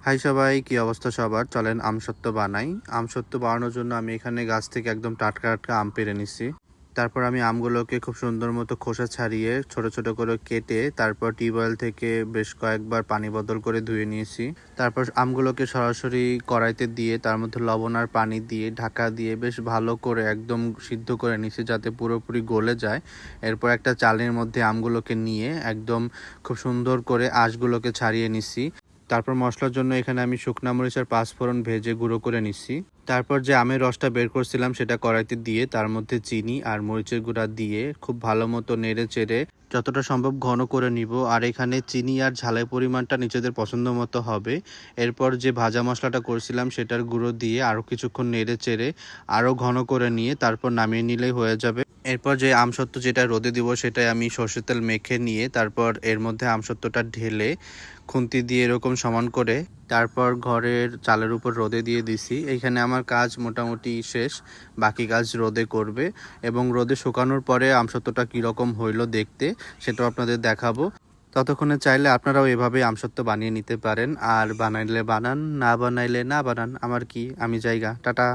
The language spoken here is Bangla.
হাই সবাই, কি অবস্থা সবার? চলেন আমসত্ত্ব বানাই। আমসত্ত্ব বানানোর জন্য আমি এখানে গাছ থেকে একদম টাটকা টাটকা আম পেড়ে নিছি। তারপর আমি আমগুলোকে খুব সুন্দর মতো খোসা ছাড়িয়ে ছোট ছোট করে কেটে তারপর টিউবওয়েল থেকে বেশ কয়েকবার পানি বদল করে ধুয়ে নিয়েছি। তারপর আমগুলোকে সরাসরি কড়াইতে দিয়ে তার মধ্যে লবণ আর পানি দিয়ে ঢাকা দিয়ে বেশ ভালো করে একদম সিদ্ধ করে নিয়েছি যাতে পুরোপুরি গলে যায়। এরপর একটা চালনির মধ্যে আমগুলোকে নিয়ে একদম খুব সুন্দর করে আঁশগুলোকে ছাড়িয়ে নিছি। তারপর মশলার জন্য এখানে আমি শুকনা মরিচ আর পাঁচফোড়ন ভেজে গুঁড়ো করে নিচ্ছি। তারপর যে আমের রসটা বের করছিলাম সেটা কড়াইতে দিয়ে তার মধ্যে চিনি আর মরিচের গুঁড়া দিয়ে খুব ভালো মতো নেড়ে চেড়ে যতটা সম্ভব ঘন করে নিব। আর এখানে চিনি আর ঝালের পরিমাণটা নিজেদের পছন্দ মতো হবে। এরপর যে ভাজা মশলাটা করছিলাম সেটার গুঁড়ো দিয়ে আরও কিছুক্ষণ নেড়ে চেড়ে আরও ঘন করে নিয়ে তারপর নামিয়ে নিলেই হয়ে যাবে। এরপর যে আমসত্ত্ব যেটা রোদে দিব সেটাই আমি সরষের তেল মেখে নিয়ে তারপর এর মধ্যে আমসত্ত্বটা ঢেলে খুন্তি দিয়ে এরকম সমান করে তারপর ঘরের চালের উপর রোদে দিয়ে দিছি। এইখানে আমার কাজ মোটামুটি শেষ, বাকি কাজ রোদে করবে এবং রোদে শুকানোর পরে আমসত্ত্বটা কীরকম হইলো দেখতে সেটাও আপনাদের দেখাবো। ততক্ষণে চাইলে আপনারাও এভাবে আমসত্ত্ব বানিয়ে নিতে পারেন। আর বানাইলে বানান, না বানাইলে না বানান, আমার কি, আমি জায়গা টাটা।